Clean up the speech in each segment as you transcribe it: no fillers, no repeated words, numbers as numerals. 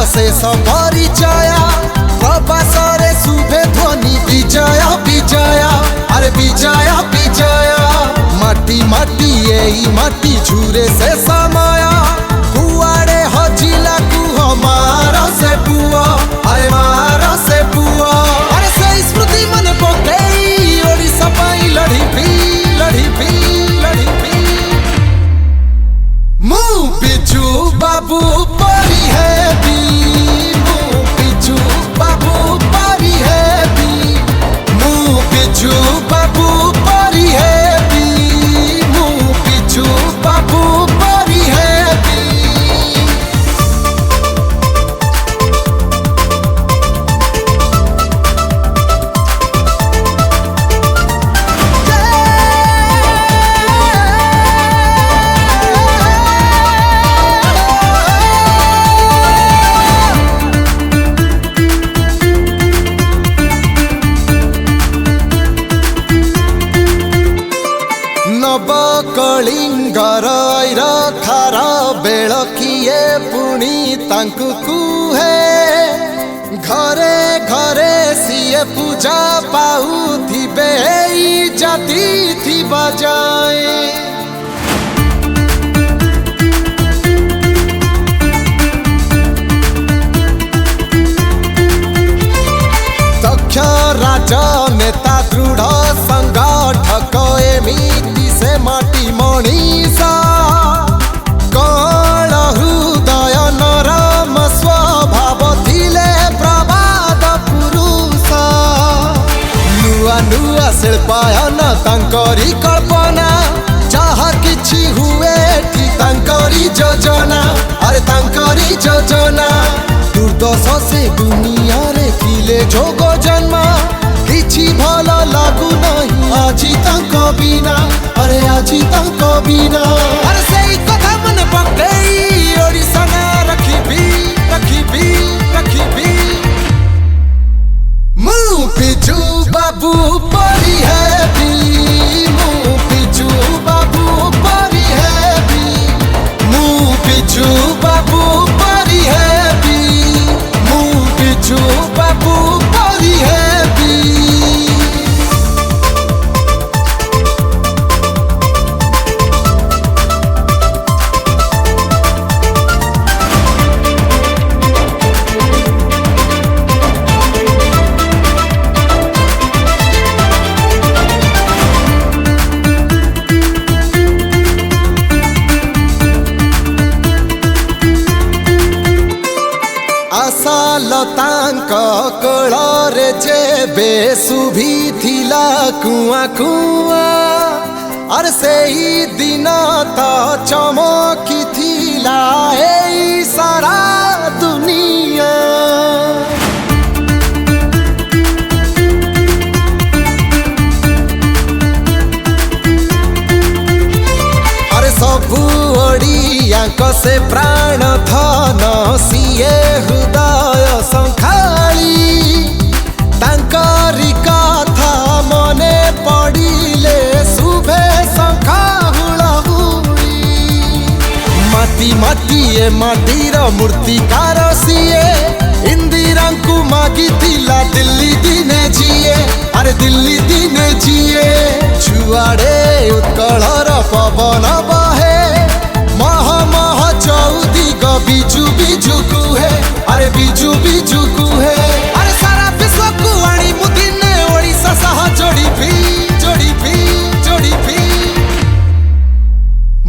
शेष परिचय प्रवासरे शुभे ध्वनि विजय विजय अरे विजय विजय माटी माटी यही माटी झुरे से समय कुआड़े हजिला कुह मार से पुआ अरे मार से पुआ अरे से स्मृति मन पकई ओडिशा पाई लड़ी भी लड़ी भी लड़ी भी मु बिजू बाबू परी है भी मु बिजू बाबू परी है भी मु बिजू बाबू परी है भी मु बिजू बाबू परी है भी कलिंगर खार बेल किए पुणी तांकु कुहे घरे घरे सीए पूजा पाउथिबे जाति थी बजाए दक्ष राजनेता दृढ़ संगठक एमिति से माटी मणिषा कण हृदय नरम स्वभाव थिले प्रवाद पुरुष नुआ नुआ शिल्पायन तांकरी कल्पना जहा किछि हुए ठी तांकरी योजना अरे तांकरी योजना दुर्दश से दुनिया रे किले जोग जन्म किछि भल लागू नहीं आजी तांको बिना अरे आजी तांको बिना अरे सेई कथा मन पकई ओडिशा ना रखिबी रखिबी रखिबी मु बिजू बाबू परी है भी मु बिजू बाबू परी है भी मु बिजू बाबू परी है भी मु बिजू बाबू परी है भी लतांक कଳରେ जेबे सुभी थिला कुआ कुआ अरे सेही दिन तो चमकी थिला ए सारा दुनिया अरे सबू ओडियाक से प्राण धन सीए हृदय संखाली तांकरी कथा मने पड़िले शुभे शंखा हुलहुली माटी माटी ए माटीर मूर्तिकार सीए इंदिरा को मागी थिला दिल्ली दिने जिए अरे दिल्ली दिने जिए छुआड़े उत्कलर पवन बहे मह मह चौदिग बिजू बिजू कुहे अरे बिजू बिजू कुहे अरे सारा विश्व को आनी मुदिने ओडिशा सह जोड़ी भी जोड़ी भी जोड़ी भी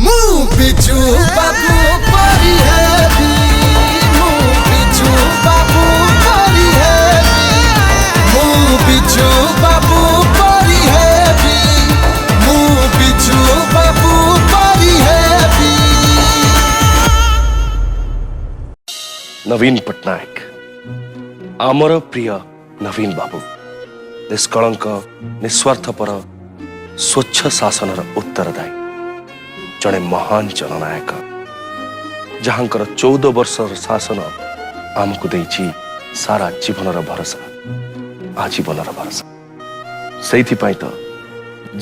मु बिजू बाबू परी है भी मु बिजू बाबू परी है भी मु बिजू बाबू परी है भी मु बिजू बाबू परी है भी नवीन पट्टनायक आमर प्रिय नवीन बाबू निष्कलंक निस्वार्थपर स्वच्छ शासनर उत्तरदायी जड़े महान जननायक जहांकर 14 वर्षर शासन आमको देछि सारा जीवनर भरोसा आजीवनर भरोसा सेइथिपाई तो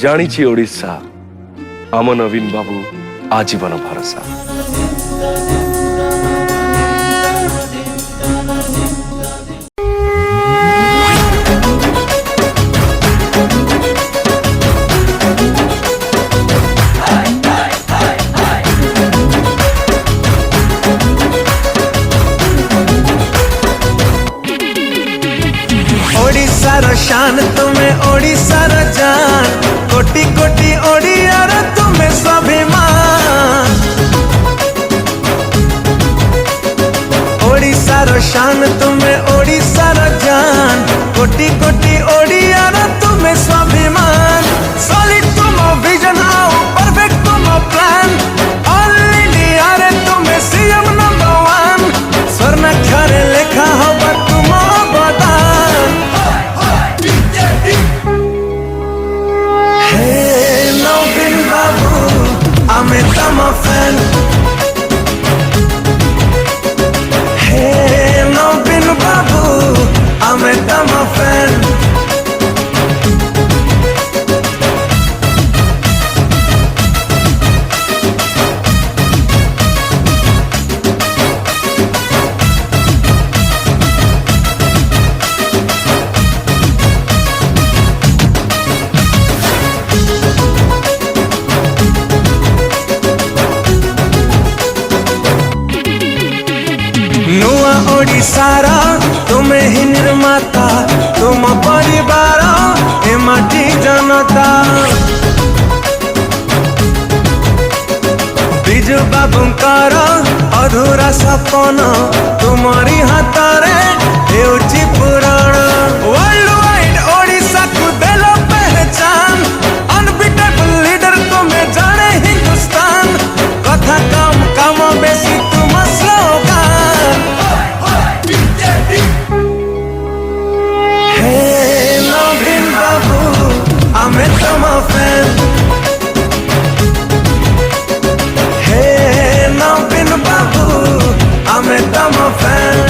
जानिछि ओडिशा आम नवीन बाबू आजीवन भरोसा। कोटि कोटि ओडियार तुम्हें स्वाभिमान ओडिशार शान तुम्हें ओडिशार जान कोटि कोटि ओडियार तुम्हें स्वाभिमान सॉलिड तुम विजन आओ परफेक्ट तुम प्लान ऑल इंडिया रे तुम्हें सीएम नंबर 1 स्वर्णाक्षर लेखा होगा तुम अवदान हे नवीन बाबू आमे तम फैन हे नवीन बाबू आमे तम फैन नुआ ओडिशार तुम्हें ही निर्माता तुम परिवार ए माटी जनता बिजु बाबूंकर अधूरा सपन तुम्हारी हाथरे हेउची पुराण वर्ल्ड वाइड ओडिशा को देलो पहचान अनबिटेबल लीडर तुम्हें जाने हिंदुस्तान कथा कम काम बेसी तुम स्लोगान हे नवीन बाबू आमे तम फैन हे नवीन बाबू आमे तम फैन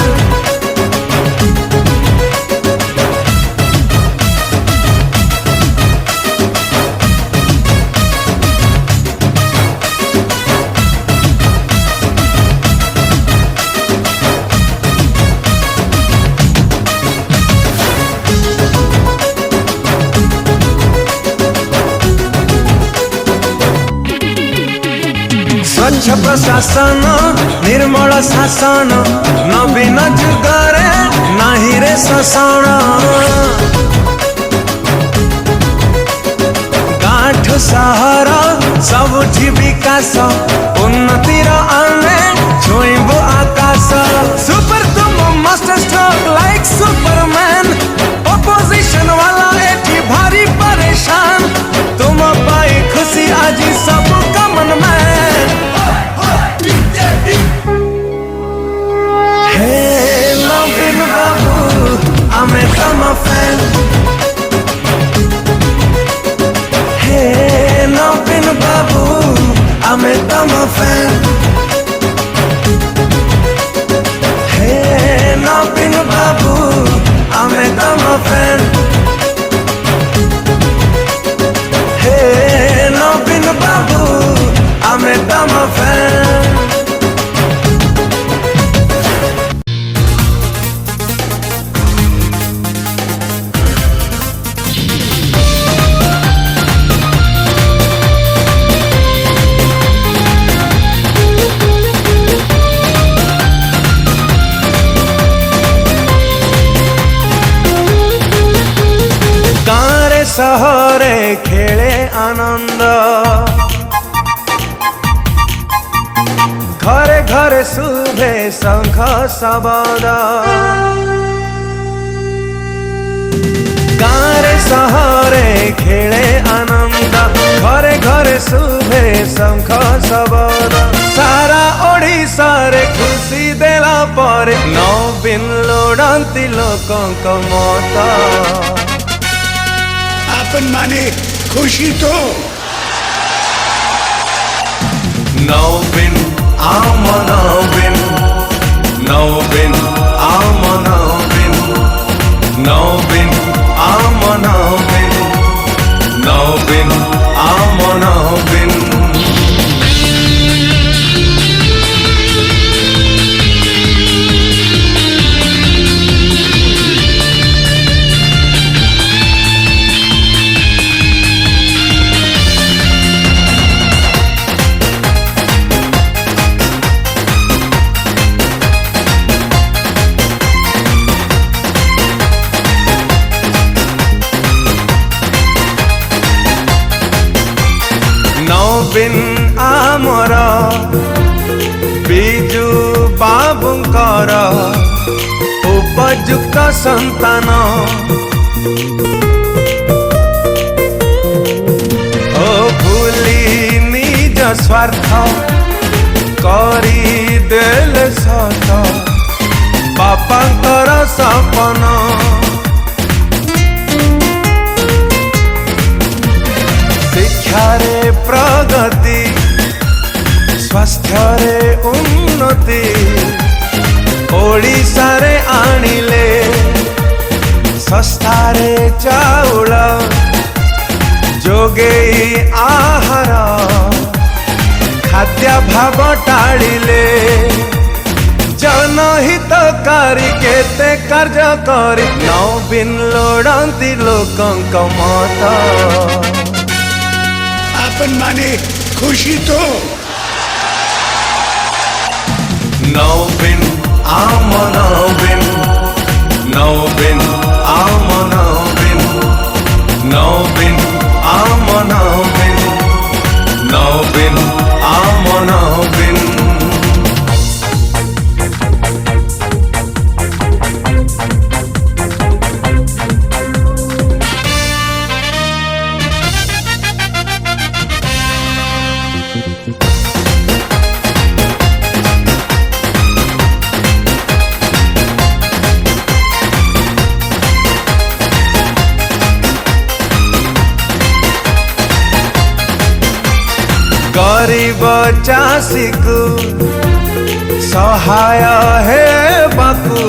स्वच्छ प्रशासन निर्मल शासन नवीन जुगरे नाही रे शोषण गाँठ सहर सबुठी विकास उन्नतिर आमे छुईबु आकाश सुपर तुम master stroke like Superman opposition वाला एठी भारी परेशान तुम पाई खुशी आज सब कमन मैन हे नवीन बाबू आमे तम फैन हे नवीन बाबू आमे तम फैन हे नवीन बाबू आमे तम फैन हे नवीन बाबू आमे तम फैन सहरे खेले आनंद घरे घरे शुभे शंख शब्द गाँरे सहरे खेले आनंद घरे घरे शुभे शंख शब्द सारा ओडिशा रे खुशी देला पर नवीन लोड़ती लोकंक मत अपन माने खुशी तो नवीन आम नवीन नवीन आम नवीन नवीन आम नवीन नवीन आम नवीन नवीन आमर बिजु बाबुंकर उपयुक्त संतान ओ भूली निज स्वार्थ करी देल सत बापांकर सपन शिक्षारे प्रगति स्वास्थ्य उन्नति ओडिशारे आनिले सस्तारे चाउल जोगेई आहार खाद्य भाव टाड़िले जनहितकारी केते कार्य करी नवीन लोड़ती लोकंक मत अपन माने खुशी तो नवीन आम नवीन नवीन आम नवीन नवीन आम नवीन नवीन आम नवीन गरीब चाषी को सहाय हे बाकू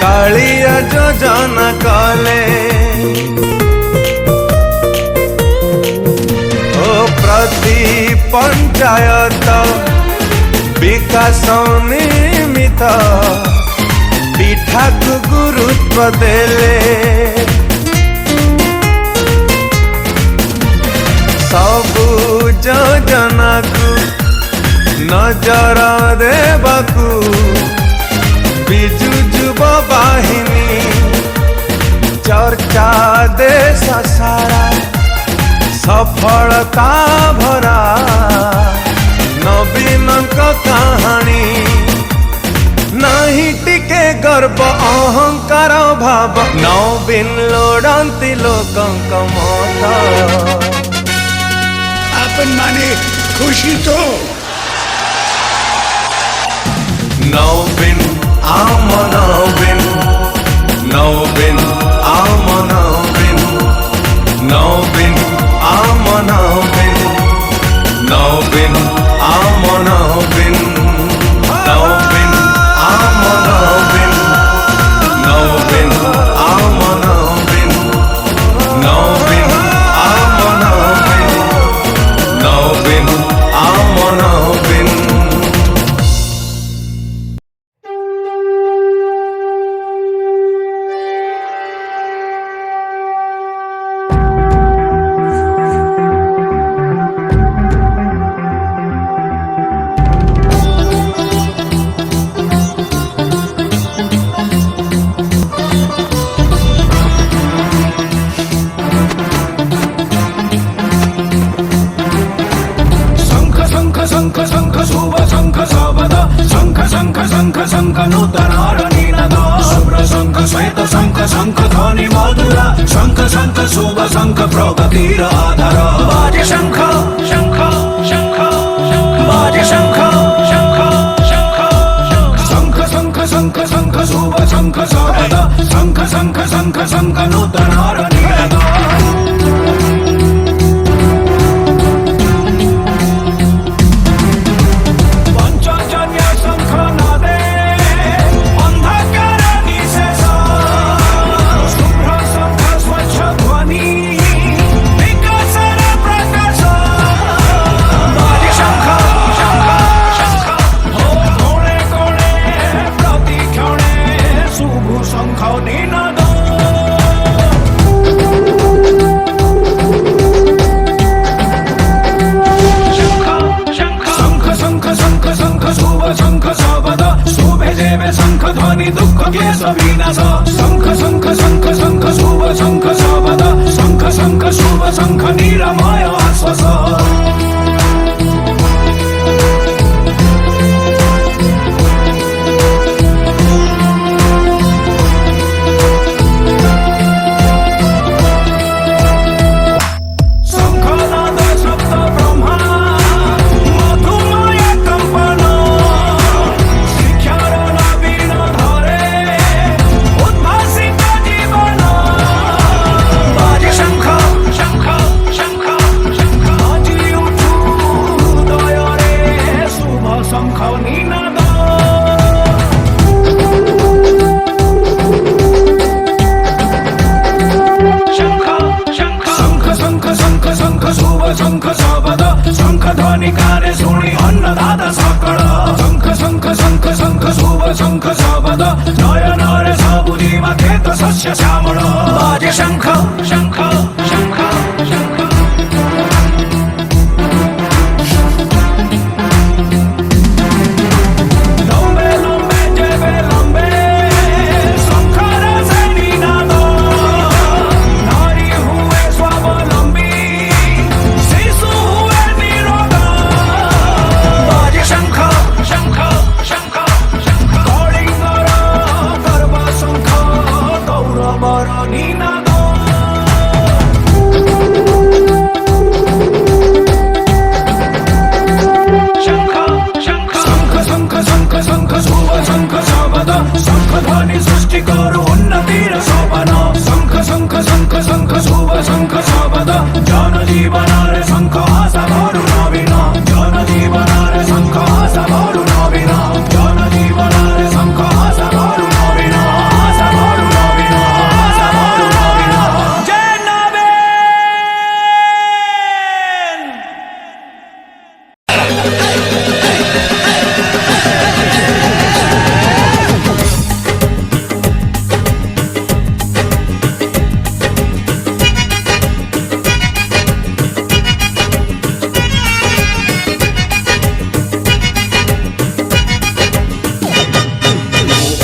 कालिया योजना कले ओ प्रति पंचायत विकास निमित्त पीठा को गुरुत्व देले सबु योजना को नजर देवाकू बिजु युव वाहिनी चर्चा देश सारा सफलता भरा नवीन कहानी नहीं टिके गर्व अहंकार भाव नवीन लोड़ती लोकंक मत अपन माने खुशी तो नवीन आम नवीन नवीन आम नवीन नवीन आम नवीन नवीन आम नवीन नवीन आम नवीन नवीन आम नवीन नवीन आम नवीन नवीन आम नवीन शंख शंख शुभ शंख सावध शंख शंख शंख शंख नूतनारनिनद शुभ्र शंख श्वेत शंख शंख ध्वनि मधुर शंख शंख शुभ शंख प्रगतिर आधार बाजे शंख शंख शंख बाजे शंख शंख शंख शंख शंख शंख शुभ शंख सावध शंख शंख शंख शंख नूतनारनिनद शंख ध्वनि दुख के विनाश शंख शंख शंख शंख शुभ शंख सावध शंख शंख शुभ शंख निरामय आश्वास ध्वनि काने शुणी अन्नदाता सकल शंख शंख शंख शंख शुभ शंख शबद नयन रे सबुजिमा खेत शस्य श्यामल बाजे शंख शंख शंख शंख लंबे लंबे जेबे लंबे शंखर से निनाद नारी हुए स्वावलंबी शिशु हुए निरोध बाजे शंख शंख शंख शंख कलिंगर गर्भ शंख कौरवर निनाद शंख शुभ शंख शबद शंख ध्वनि सृष्टि करो उन्नतिर शोभन शंख शंख शंख शंख शुभ शंख शबद जन जीवन रे शंख आशा भरु नवीन जन जीवन रे शंख आशा भरु नवीन जन जीवन रे शंख आशा भरु नवीन आशा भरु नवीन आशा भरु नवीन जय नवीन।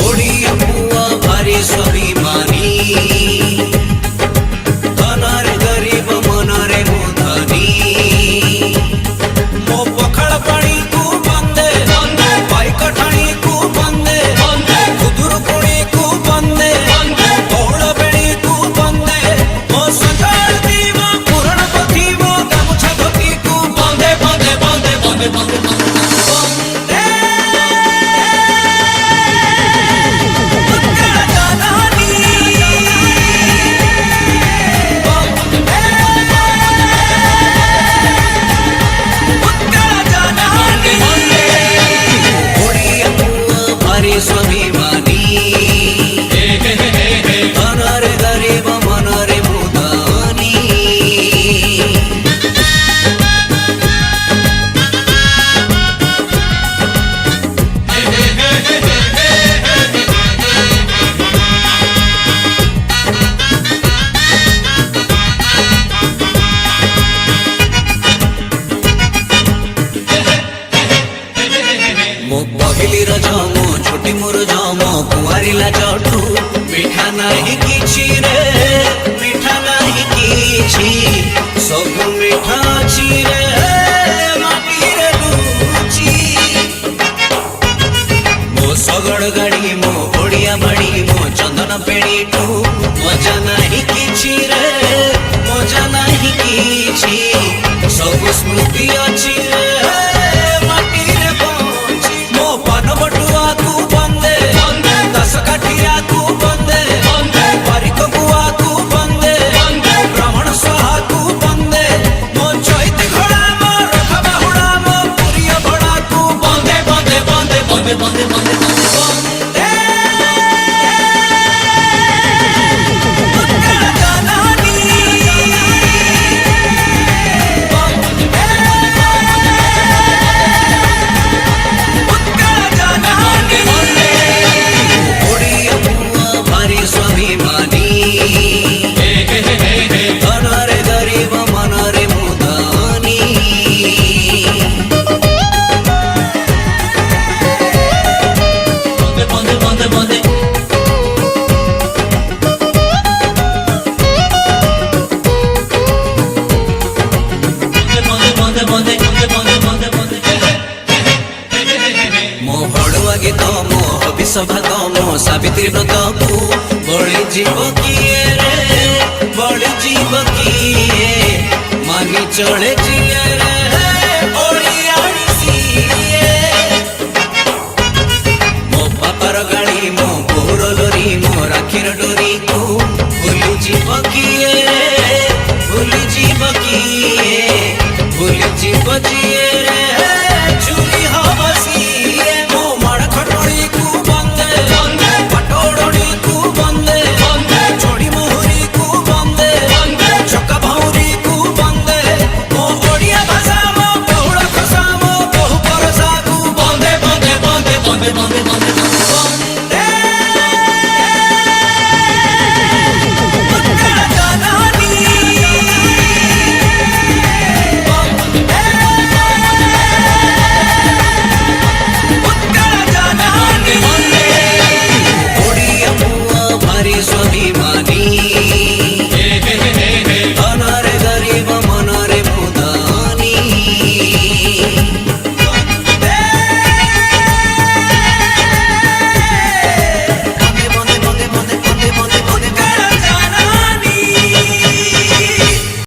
ओडिया पुआ भारी स्वाभिमानी धनर गरीब मनरे मुधनी मो पखाड़ पानी को बंदे पाइक ठाणी को बंदे खुदुर पुणी को बंदे बौड़ बेणी को बंदे मो सकाळ दीव पूरण पथिव गामुछा धोती को बंदे बंदे बंदे बंदे बंदे स्वाभिमानी धनर गरीब मनरे मुदनी मो पगली रजमो छोटी मोर जम कुआरी लाजठू मिठा नहीं किछि रे मिठा नहीं किछि सब मिठा अछि रे माटी रे लुची मो सगड़ गाड़ी मो ओडिया बाड़ी मो चंदन पेड़ी टू मजा नहीं किछि रे मजा नहीं किछि सब स्मृति अछि रे माटी रे पहुंची मो पान बटुआ को बंदे दस काठिया को बंदे बारिक बुआ को बंदे ब्राह्मण सहा को बंदे मो चैती घोड़ा मो रथ बाहुड़ा मो पुरिया घोड़ा को बंदे बंदे बंदे बंदे बंदे बंदे बंदे स्वाभिमानी धनरे गरीब मनरे मुदनी बंदे बंदे बंदे मो हड़ुआ गीत मो हबिष भाग मो सावित्री नतकू बड़ी जीव किए रे बड़ी जीव किए मानी चढ़े जिए रे ओडियाणी सीए मो पापार गाड़ी मो बोर लोरी मो राखीर डोरी को भूली जीव किए रे भूली जीव किए भूली जीव जिए